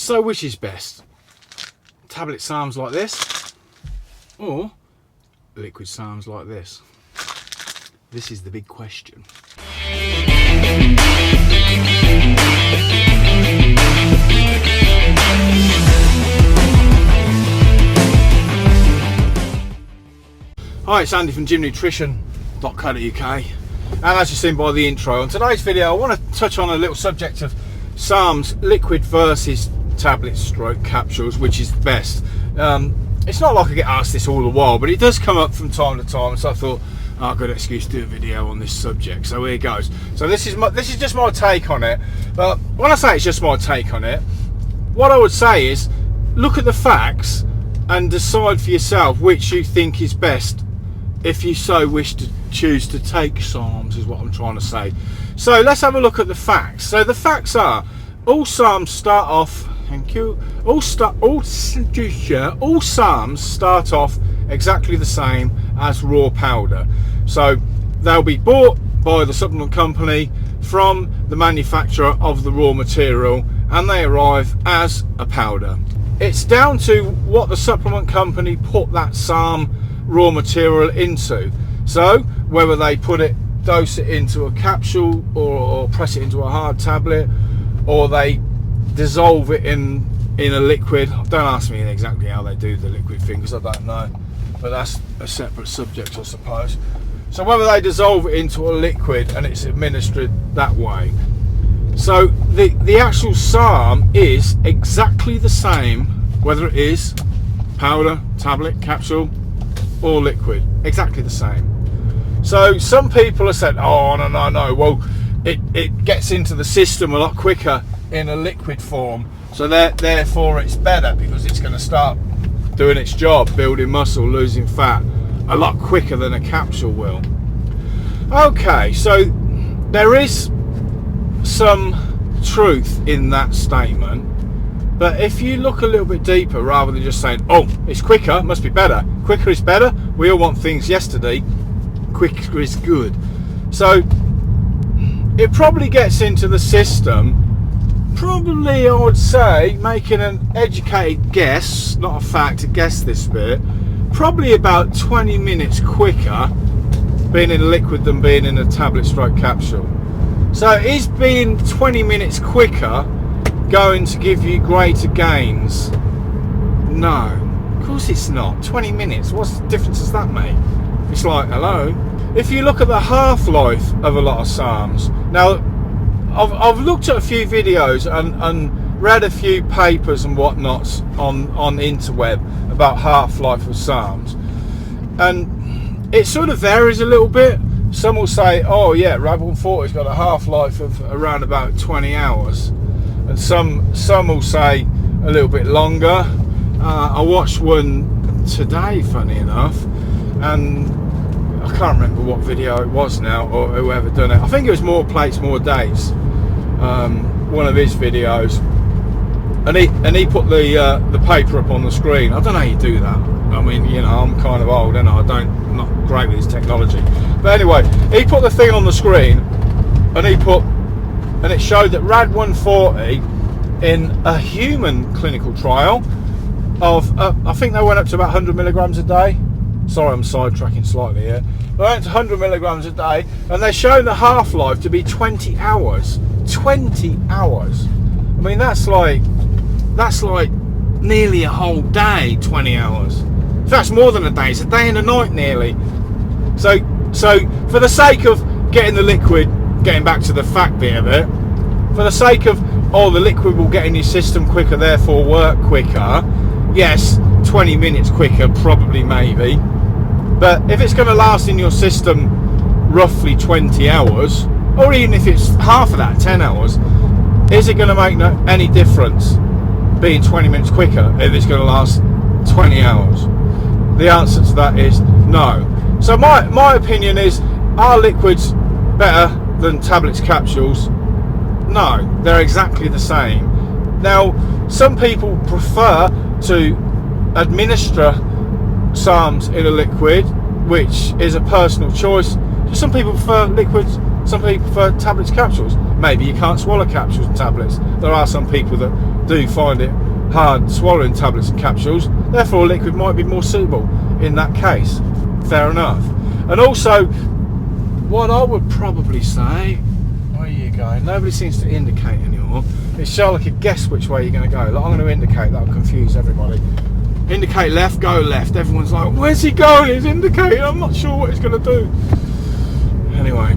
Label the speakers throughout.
Speaker 1: So which is best? Tablet SARMS like this, or liquid SARMS like this? This is the big question. Hi, it's Andy from gymnutrition.co.uk, and as you've seen by the intro, on today's video I want to touch on a little subject of SARMS liquid versus tablet stroke capsules, which is the best. It's not like I get asked this all the while, but it does come up from time to time, so I thought, oh, I've got an excuse to do a video on this subject, so here goes. So this is just my take on it. But when I say it's just my take on it, what I would say is look at the facts and decide for yourself which you think is best, if you so wish to choose to take SARMS, is what I'm trying to say. So let's have a look at the facts. So the facts are, all SARMS start off, thank you, all SARMS start off exactly the same as raw powder. So they'll be bought by the supplement company from the manufacturer of the raw material, and they arrive as a powder. It's down to what the supplement company put that SARM raw material into. So whether they dose it into a capsule, or press it into a hard tablet, or they dissolve it in a liquid. Don't ask me exactly how they do the liquid thing, because I don't know, but that's a separate subject, I suppose. So whether they dissolve it into a liquid and it's administered that way. So the actual SARM is exactly the same whether it is powder, tablet, capsule or liquid, exactly the same. So some people have said, oh no, well it gets into the system a lot quicker in a liquid form, so therefore it's better because it's going to start doing its job, building muscle, losing fat, a lot quicker than a capsule will. Okay, so there is some truth in that statement, but if you look a little bit deeper, rather than just saying, oh, it's quicker, must be better, quicker is better, we all want things yesterday, quicker is good. So it probably gets into the system, probably, I would say, making an educated guess, not a fact, a guess this bit, probably about 20 minutes quicker being in a liquid than being in a tablet stroke capsule. So is being 20 minutes quicker going to give you greater gains? No, of course it's not. 20 minutes, what difference does that make? It's like, hello. If you look at the half-life of a lot of SARMS, now I've looked at a few videos and read a few papers and whatnots on interweb about half-life of SARMS, and it sort of varies a little bit. Some will say, oh yeah, Rad 140's got a half-life of around about 20 hours, and some will say a little bit longer. I watched one today, funny enough, and I can't remember what video it was now, or whoever done it. I think it was More Plates, More Days, one of his videos, and he put the paper up on the screen. I don't know how you do that. I mean, you know, I'm kind of old, and I'm not great with his technology. But anyway, he put the thing on the screen, and it showed that Rad 140 in a human clinical trial of I think they went up to about 100 milligrams a day. Sorry, I'm sidetracking slightly here. They went to 100 milligrams a day, and they're showing the half-life to be 20 hours. 20 hours. I mean, that's like nearly a whole day. 20 hours. That's more than a day. It's a day and a night nearly. So for the sake of getting the liquid, getting back to the fact bit of it, for the sake of, oh, the liquid will get in your system quicker, therefore work quicker. Yes, 20 minutes quicker, probably, maybe. But if it's going to last in your system roughly 20 hours, or even if it's half of that, 10 hours, is it going to make any difference being 20 minutes quicker if it's going to last 20 hours? The answer to that is no. So my opinion is, are liquids better than tablets, capsules? No, they're exactly the same. Now, some people prefer to administer SARMS in a liquid, which is a personal choice. Some people prefer liquids, some people prefer tablets, capsules. Maybe you can't swallow capsules and tablets. There are some people that do find it hard swallowing tablets and capsules, therefore liquid might be more suitable in that case. Fair enough. And also, what I would probably say, where are you going? Nobody seems to indicate anymore. It's so I could guess which way you're going to go. Like, I'm going to indicate, that'll confuse everybody. Indicate left, go left. Everyone's like, where's he going? He's indicating, I'm not sure what he's going to do. Anyway,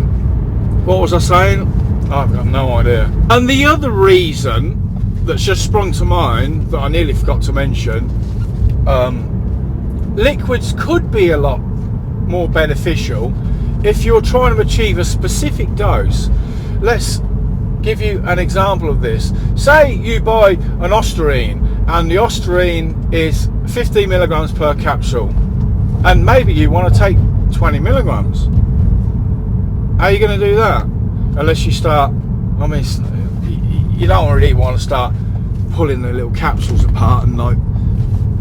Speaker 1: what was I saying? I've got no idea. And the other reason that's just sprung to mind that I nearly forgot to mention, liquids could be a lot more beneficial if you're trying to achieve a specific dose. Let's give you an example of this. Say you buy an Ostarine, and the Ostarine is 15 milligrams per capsule, and maybe you want to take 20 milligrams. How are you going to do that? Unless you start, I mean, you don't really want to start pulling the little capsules apart and like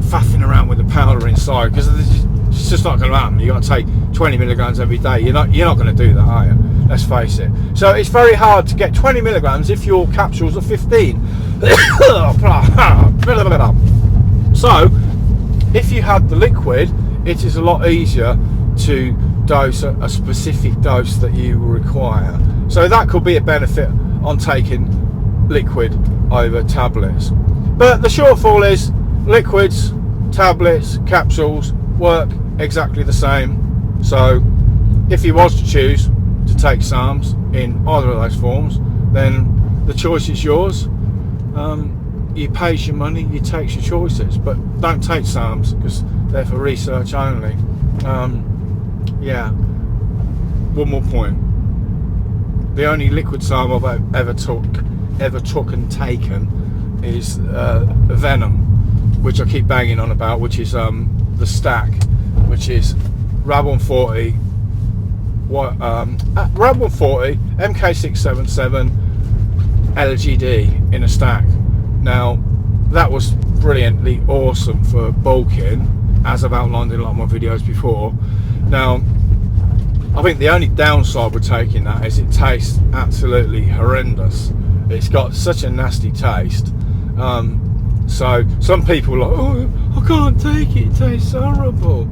Speaker 1: faffing around with the powder inside, because it's just not going to happen. You've got to take 20 milligrams every day. You're not going to do that, are you? Let's face it. So it's very hard to get 20 milligrams if your capsules are 15. So if you had the liquid, it is a lot easier to dose a specific dose that you require. So that could be a benefit on taking liquid over tablets. But the shortfall is liquids, tablets, capsules work exactly the same. So if you was to choose to take SARMS in either of those forms, then the choice is yours. You pays your money, you takes your choices, but don't take SARMS because they're for research only. Yeah, one more point. The only liquid SARM I've ever took and taken is Venom, which I keep banging on about, which is the stack, which is Rab 140, Rab 140, MK677, LGD in a stack. Now that was brilliantly awesome for bulking, as I've outlined in a lot of my videos before. Now I think the only downside with taking that is it tastes absolutely horrendous. It's got such a nasty taste. So some people are like, oh, I can't take it, it tastes horrible.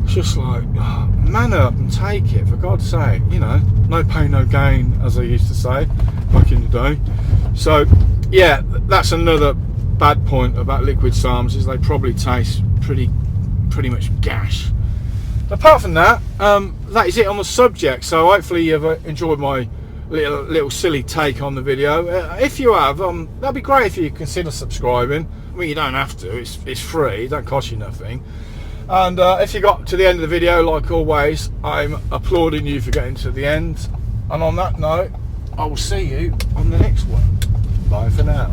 Speaker 1: It's just like, oh, man up and take it, for God's sake. You know, no pain, no gain, as I used to say back in the day. So yeah, that's another bad point about liquid SARMs, is they probably taste pretty much gash. Apart from that, that is it on the subject. So hopefully you've enjoyed my little silly take on the video. If you have, that'd be great if you consider subscribing. I mean, you don't have to, it's free, it don't cost you nothing. And if you got to the end of the video, like always, I'm applauding you for getting to the end. And on that note, I will see you on the next one. Bye for now.